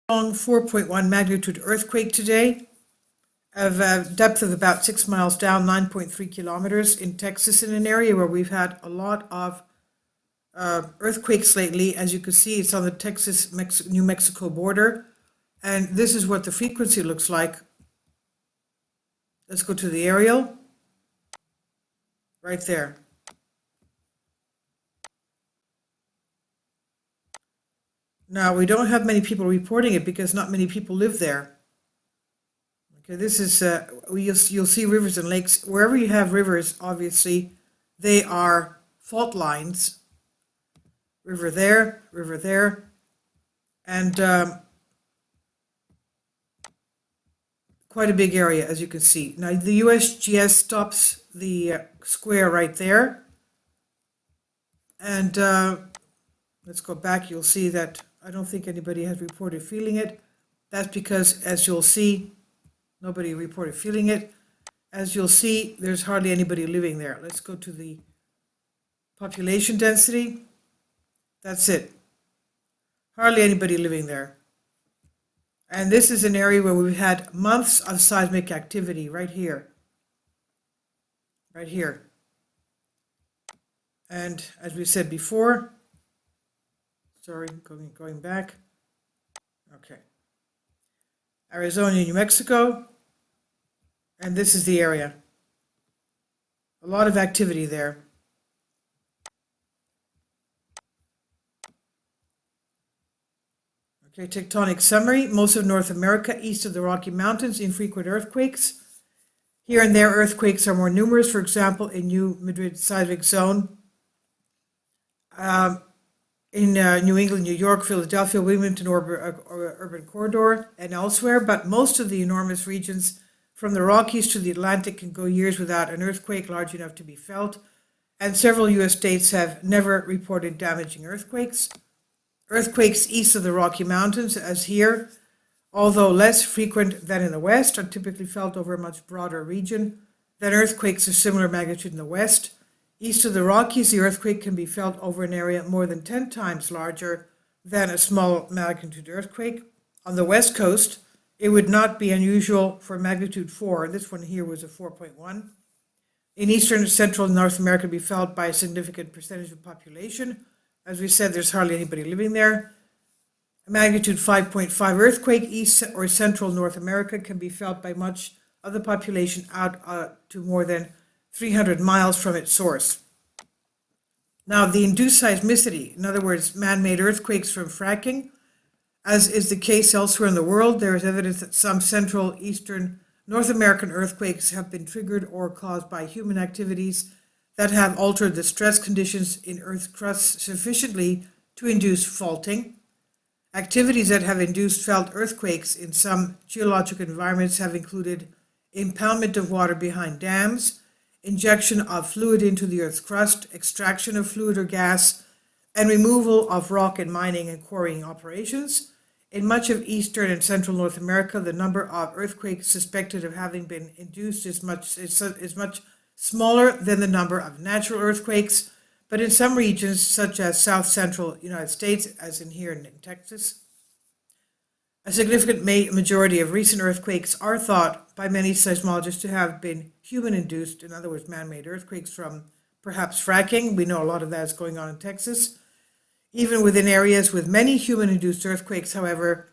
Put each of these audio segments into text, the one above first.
Strong 4.1 magnitude earthquake today of a depth of about 6 miles down, 9.3 kilometers in Texas, in an area where we've had a lot of earthquakes lately. As you can see, it's on the Texas-New Mexico border, and this is what the frequency looks like. Let's go to the aerial, right there. Now, we don't have many people reporting it because not many people live there. Okay, this is, you'll see rivers and lakes. Wherever you have rivers, obviously, they are fault lines. River there, and quite a big area, as you can see. Now, the USGS stops the square right there. And let's go back. You'll see that I don't think anybody has reported feeling it. That's because, as you'll see, nobody reported feeling it. As you'll see, there's hardly anybody living there. Let's go to the population density. That's it. Hardly anybody living there. And this is an area where we've had months of seismic activity right here. Right here. And as we said before, sorry, going back. Okay. Arizona, New Mexico. And this is the area. A lot of activity there. Okay, tectonic summary. Most of North America, east of the Rocky Mountains, infrequent earthquakes. Here and there, earthquakes are more numerous. For example, in New Madrid seismic zone. In New England, New York, Philadelphia, Wilmington urban corridor, and elsewhere. But most of the enormous regions from the Rockies to the Atlantic can go years without an earthquake large enough to be felt. And several U.S. states have never reported damaging earthquakes. Earthquakes east of the Rocky Mountains, as here, although less frequent than in the West, are typically felt over a much broader region than earthquakes of similar magnitude in the West. East of the Rockies, the earthquake can be felt over an area more than 10 times larger than a small magnitude earthquake. On the West Coast, it would not be unusual for magnitude 4. This one here was a 4.1. In eastern and central North America, to be felt by a significant percentage of the population. As we said, there's hardly anybody living there. A magnitude 5.5 earthquake, east or central North America, can be felt by much of the population out to more than 300 miles from its source. Now, the induced seismicity, in other words, man-made earthquakes from fracking, as is the case elsewhere in the world, there is evidence that some central eastern North American earthquakes have been triggered or caused by human activities that have altered the stress conditions in Earth's crust sufficiently to induce faulting. Activities that have induced felt earthquakes in some geologic environments have included impoundment of water behind dams, injection of fluid into the Earth's crust, extraction of fluid or gas, and removal of rock in mining and quarrying operations. In much of eastern and central North America, the number of earthquakes suspected of having been induced is much smaller than the number of natural earthquakes, but in some regions, such as south central United States, as in here in Texas, a significant majority of recent earthquakes are thought by many seismologists to have been human-induced, in other words, man-made earthquakes from perhaps fracking. We know a lot of that is going on in Texas. Even within areas with many human-induced earthquakes, however,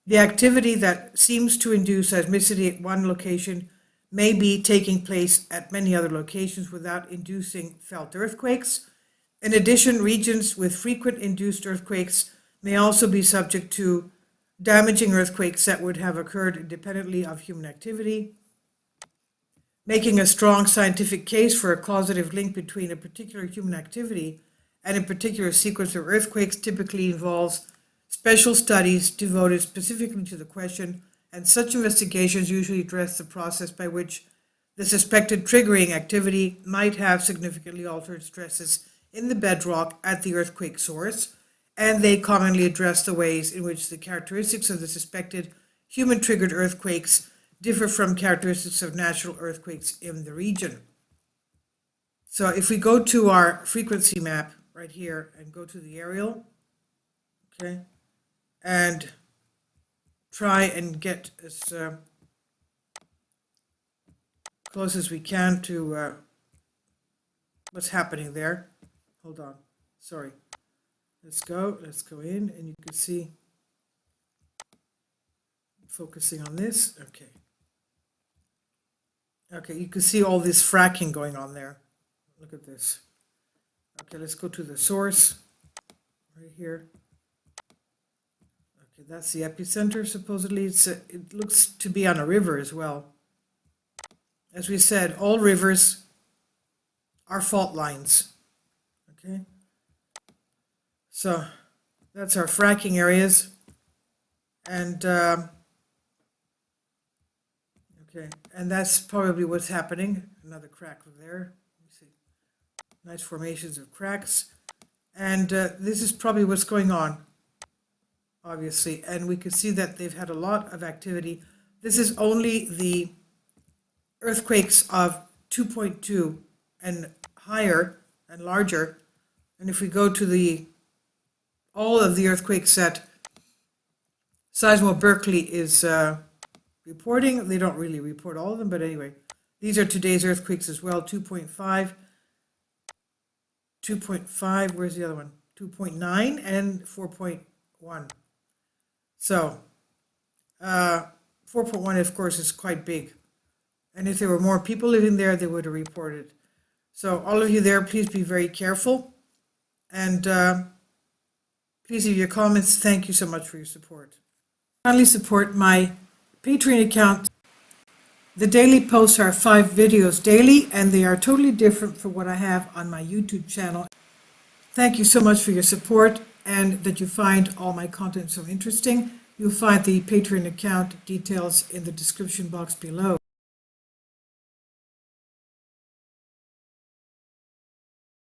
the activity that seems to induce seismicity at one location may be taking place at many other locations without inducing felt earthquakes. In addition, regions with frequent induced earthquakes may also be subject to damaging earthquakes that would have occurred independently of human activity, making a strong scientific case for a causative link between a particular human activity and a particular sequence of earthquakes. Typically involves special studies devoted specifically to the question, and such investigations usually address the process by which the suspected triggering activity might have significantly altered stresses in the bedrock at the earthquake source, and they commonly address the ways in which the characteristics of the suspected human-triggered earthquakes differ from characteristics of natural earthquakes in the region. So if we go to our frequency map right here and go to the aerial, okay, and try and get as close as we can to what's happening there. Hold on, sorry. Let's go in, and you can see, focusing on this, okay. Okay, you can see all this fracking going on there. Look at this. Okay, let's go to the source, right here. Okay, that's the epicenter, supposedly. It looks to be on a river as well. As we said, all rivers are fault lines, okay? So that's our fracking areas, and okay, and that's probably what's happening. Another crack over there. You see, nice formations of cracks, and this is probably what's going on, obviously. And we can see that they've had a lot of activity. This is only the earthquakes of 2.2 and higher and larger. And if we go to all of the earthquakes that Seismo Berkeley is reporting, they don't really report all of them, but anyway, these are today's earthquakes as well. 2.5, where's the other one? 2.9 and 4.1. So 4.1, of course, is quite big. And if there were more people living there, they would have reported. So all of you there, please be very careful. And please leave your comments. Thank you so much for your support. Kindly support my Patreon account. The daily posts are 5 videos daily, and they are totally different from what I have on my YouTube channel. Thank you so much for your support, and that you find all my content so interesting. You'll find the Patreon account details in the description box below.